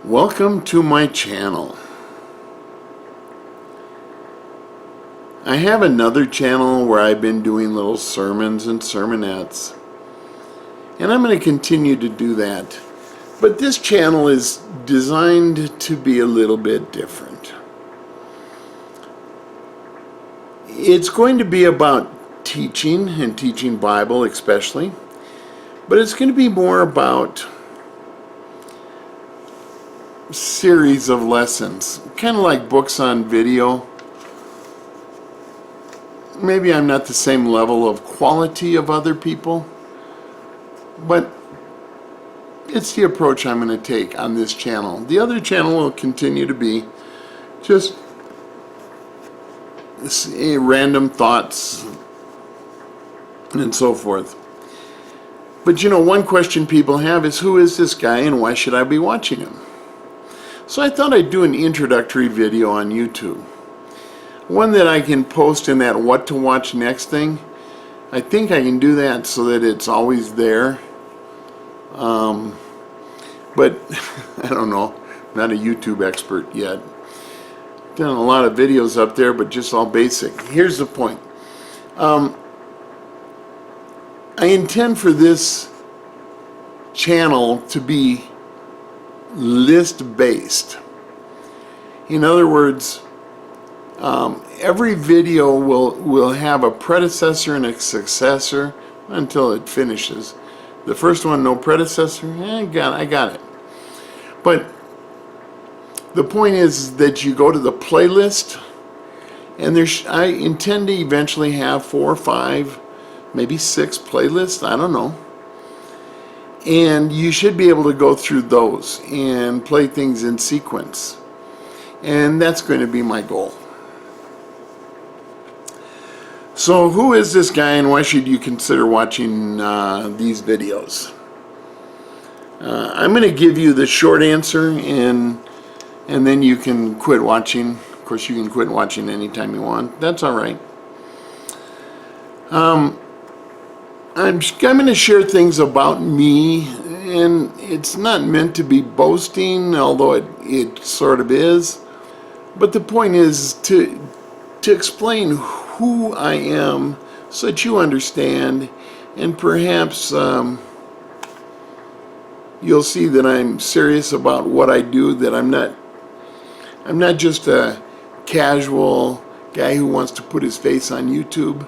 Welcome to my channel. I have another channel where I've been doing little sermons and sermonettes, and I'm going to continue to do that. But this channel is designed to be a little bit different. It's going to be about teaching and teaching Bible especially, but it's going to be more about series of lessons, kind of like books on video. Maybe I'm not the same level of quality of other people, but it's the approach I'm going to take on this channel. The other channel will continue to be just random thoughts and so forth. But you know, one question people have is, who is this guy and why should I be watching him? So I thought I'd do an introductory video on YouTube. One that I can post in that what to watch next thing. I think I can do that so that it's always there. But I don't know. I'm not a YouTube expert yet. Done a lot of videos up there, but just all basic. Here's the point. I intend for this channel to be list-based. In other words, every video will have a predecessor and a successor until it finishes. The first one, no predecessor, I got it. But the point is that you go to the playlist, and I intend to eventually have 4 or 5, maybe 6 playlists, I don't know. And you should be able to go through those and play things in sequence. And that's going to be my goal. So who is this guy and why should you consider watching these videos? I'm going to give you the short answer and then you can quit watching. Of course, you can quit watching anytime you want. That's all right. I'm going to share things about me, and it's not meant to be boasting, although it sort of is. But the point is to explain who I am so that you understand, and perhaps you'll see that I'm serious about what I do, that I'm not just a casual guy who wants to put his face on YouTube.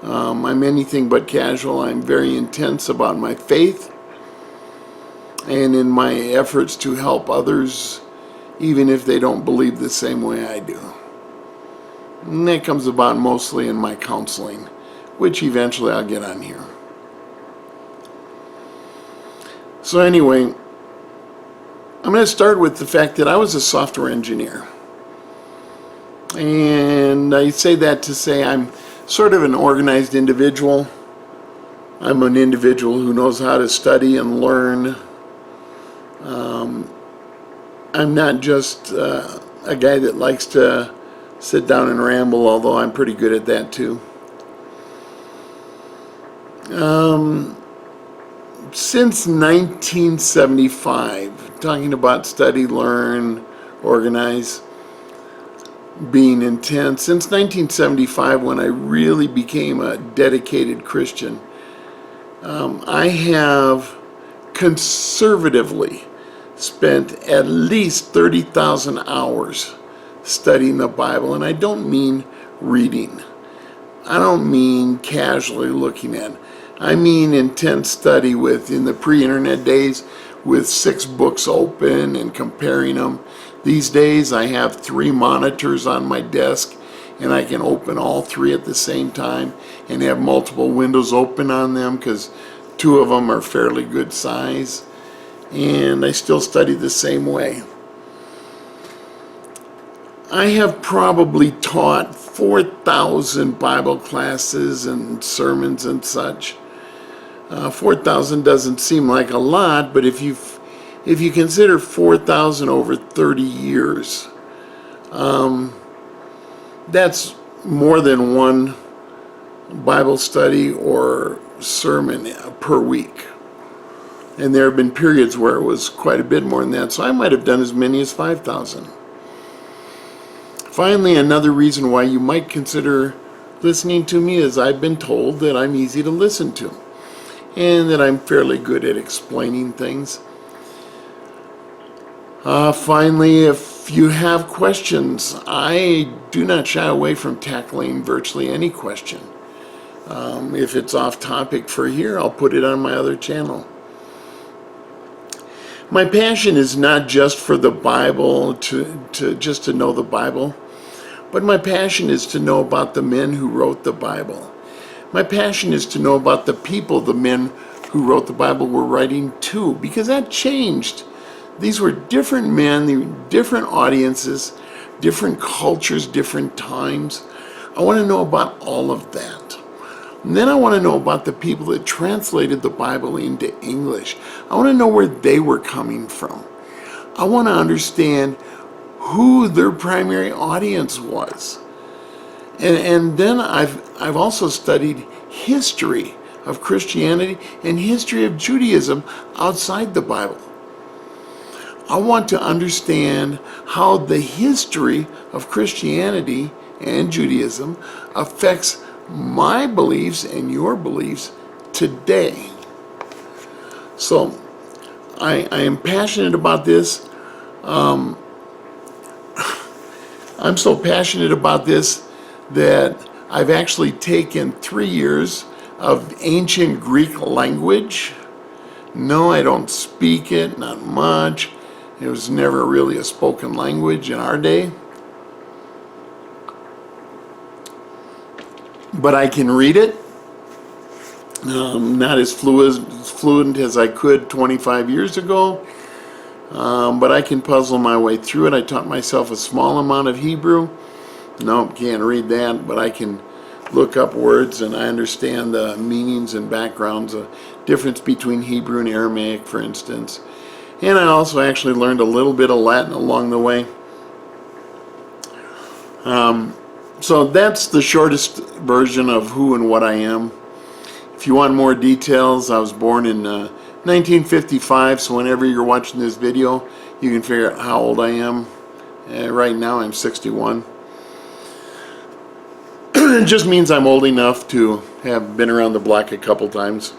I'm anything but casual. I'm very intense about my faith and in my efforts to help others, even if they don't believe the same way I do. And that comes about mostly in my counseling, which eventually I'll get on here. So anyway, I'm going to start with the fact that I was a software engineer. And I say that to say I'm sort of an organized individual. I'm an individual who knows how to study and learn. I'm not just a guy that likes to sit down and ramble, although I'm pretty good at that too. Since 1975, talking about study, learn, organize, being intense, since 1975 when I really became a dedicated Christian, I have conservatively spent at least 30,000 hours studying the Bible. And I don't mean reading. I don't mean casually looking at it. I mean intense study in the pre-internet days with 6 books open and comparing them. These days I have 3 monitors on my desk and I can open all 3 at the same time and have multiple windows open on them because 2 of them are fairly good size, and I still study the same way. I have probably taught 4,000 Bible classes and sermons and such. 4,000 doesn't seem like a lot, but if you consider 4,000 over 30 years, that's more than one Bible study or sermon per week. And there have been periods where it was quite a bit more than that, so I might have done as many as 5,000. Finally, another reason why you might consider listening to me is I've been told that I'm easy to listen to and that I'm fairly good at explaining things. Finally, if you have questions, I do not shy away from tackling virtually any question. If it's off topic for here, I'll put it on my other channel. My passion is not just for the Bible, just to know the Bible, but my passion is to know about the men who wrote the Bible. My passion is to know about the people the men who wrote the Bible were writing to, because that changed. These were different men, different audiences, different cultures, different times. I want to know about all of that. And then I want to know about the people that translated the Bible into English. I want to know where they were coming from. I want to understand who their primary audience was. And then I've also studied history of Christianity and history of Judaism outside the Bible. I want to understand how the history of Christianity and Judaism affects my beliefs and your beliefs today. So I am passionate about this. I'm so passionate about this that I've actually taken 3 years of ancient Greek language. No, I don't speak it, not much. It was never really a spoken language in our day. But I can read it. Not as fluent as I could 25 years ago. But I can puzzle my way through it. I taught myself a small amount of Hebrew. Nope, can't read that, but I can look up words and I understand the meanings and backgrounds, the difference between Hebrew and Aramaic, for instance. And I also actually learned a little bit of Latin along the way. So that's the shortest version of who and what I am. If you want more details, I was born in 1955, so whenever you're watching this video, you can figure out how old I am. Right now I'm 61. It just means I'm old enough to have been around the block a couple times.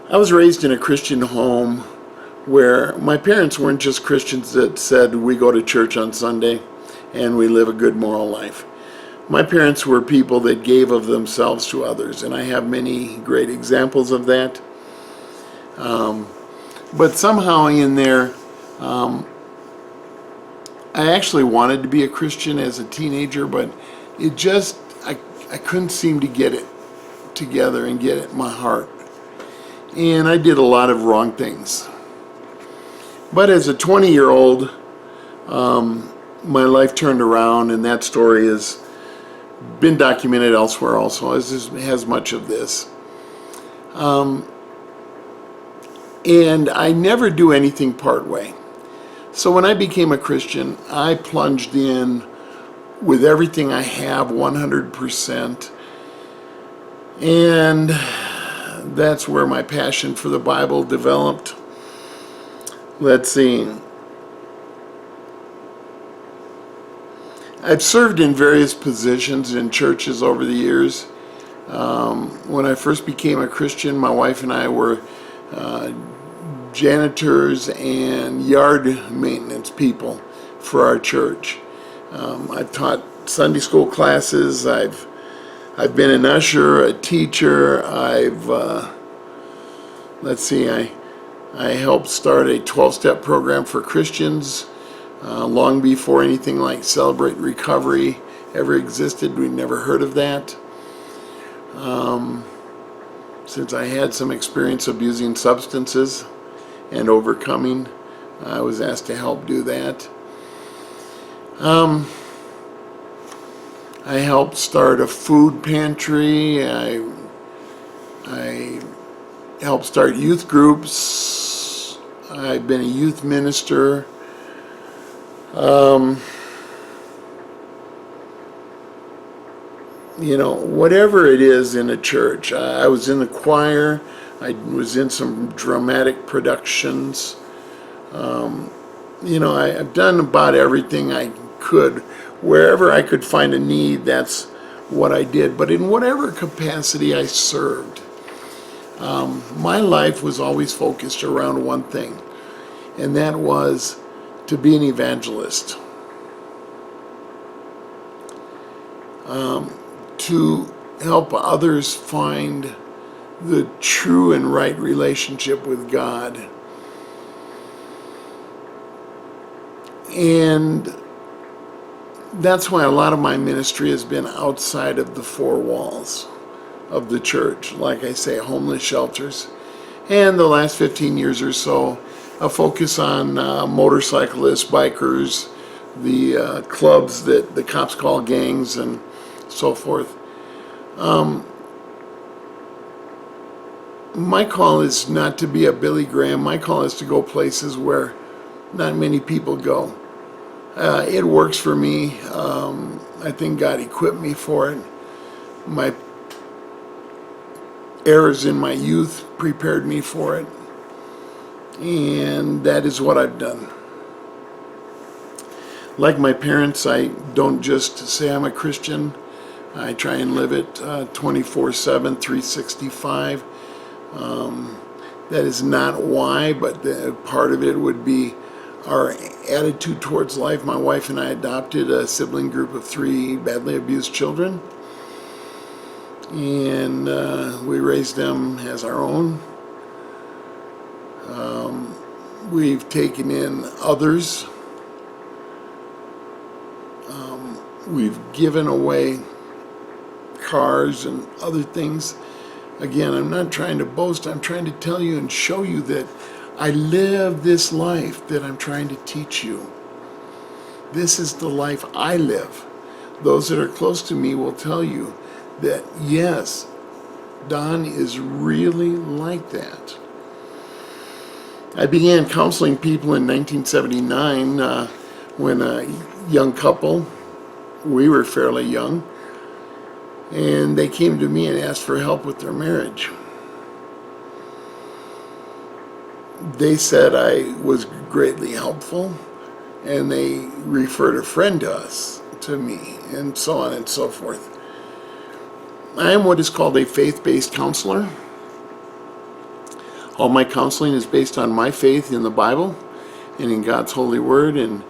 I was raised in a Christian home where my parents weren't just Christians that said we go to church on Sunday and we live a good moral life. My parents were people that gave of themselves to others, and I have many great examples of that. But somehow in there, I actually wanted to be a Christian as a teenager, but it just, I couldn't seem to get it together and get it in my heart. And I did a lot of wrong things. But as a 20-year-old, my life turned around, and that story has been documented elsewhere also, as has much of this. And I never do anything part way. So when I became a Christian, I plunged in with everything I have, 100%. And that's where my passion for the Bible developed. Let's see. I've served in various positions in churches over the years. When I first became a Christian, my wife and I were janitors and yard maintenance people for our church. I've taught Sunday school classes. I've been an usher, a teacher. I helped start a 12-step program for Christians long before anything like Celebrate Recovery ever existed. We'd never heard of that. Since I had some experience abusing substances and overcoming, I was asked to help do that. I helped start a food pantry. I helped start youth groups. I've been a youth minister. Whatever it is in a church. I was in the choir. I was in some dramatic productions. I've done about everything I could. Wherever I could find a need, that's what I did. But in whatever capacity I served, my life was always focused around one thing, and that was to be an evangelist. To help others find the true and right relationship with God. And that's why a lot of my ministry has been outside of the four walls of the church. Like I say, homeless shelters. And the last 15 years or so, a focus on motorcyclists, bikers, the clubs that the cops call gangs, and so forth. My call is not to be a Billy Graham. My call is to go places where not many people go. It works for me. I think God equipped me for it. My errors in my youth prepared me for it. And that is what I've done. Like my parents, I don't just say I'm a Christian. I try and live it 24/7, 365. That is not why, but part of it would be our attitude towards life. My wife and I adopted a sibling group of 3 badly abused children, and we raised them as our own. We've taken in others. We've given away cars and other things. Again, I'm not trying to boast. I'm trying to tell you and show you that I live this life that I'm trying to teach you. This is the life I live. Those that are close to me will tell you that, yes, Don is really like that. I began counseling people in 1979 when a young couple, we were fairly young, and they came to me and asked for help with their marriage. They said I was greatly helpful, and they referred a friend to me, and so on and so forth. I am what is called a faith-based counselor. All my counseling is based on my faith in the Bible and in God's holy word, and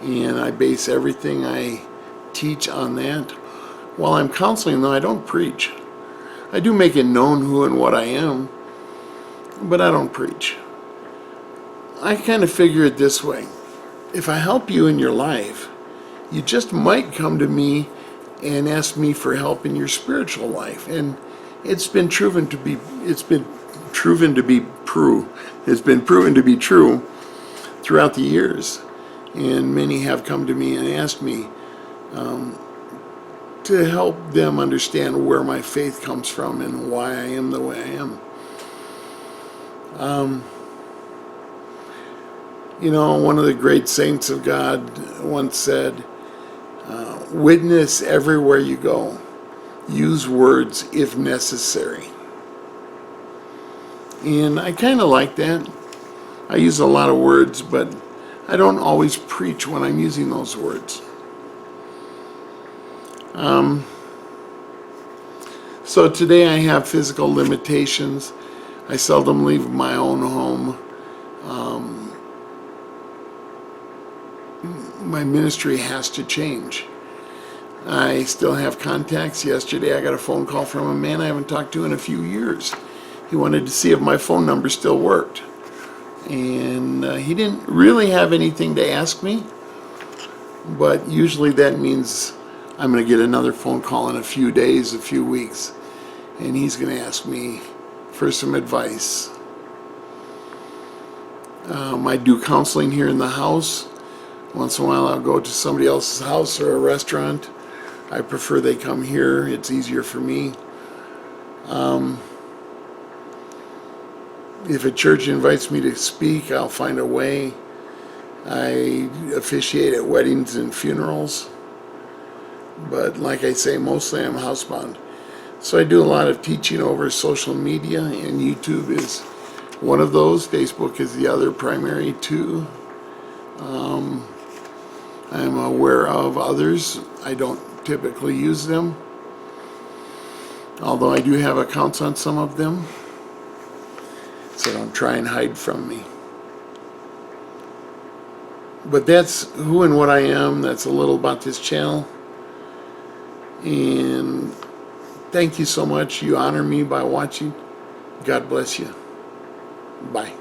I base everything I teach on that. While I'm counseling, though, I don't preach. I do make it known who and what I am, but I don't preach. I kind of figure it this way. If I help you in your life, you just might come to me and ask me for help in your spiritual life. And it's been proven to be true throughout the years. And many have come to me and asked me to help them understand where my faith comes from and why I am the way I am. One of the great saints of God once said, witness everywhere you go. Use words if necessary. And I kind of like that. I use a lot of words, but I don't always preach when I'm using those words. So today I have physical limitations. I seldom leave my own home. My ministry has to change. I still have contacts. Yesterday I got a phone call from a man I haven't talked to in a few years. He wanted to see if my phone number still worked. And he didn't really have anything to ask me, but usually that means I'm going to get another phone call in a few days, a few weeks, and he's going to ask me for some advice. I do counseling here in the house. Once in a while I'll go to somebody else's house or a restaurant. I prefer they come here. It's easier for me. If a church invites me to speak, I'll find a way. I officiate at weddings and funerals. But like I say, mostly I'm housebound. So I do a lot of teaching over social media, and YouTube is one of those. Facebook is the other primary two. I'm aware of others. I don't typically use them, although I do have accounts on some of them, so don't try and hide from me. But that's who and what I am. That's a little about this channel. And thank you so much. You honor me by watching. God bless you. Bye.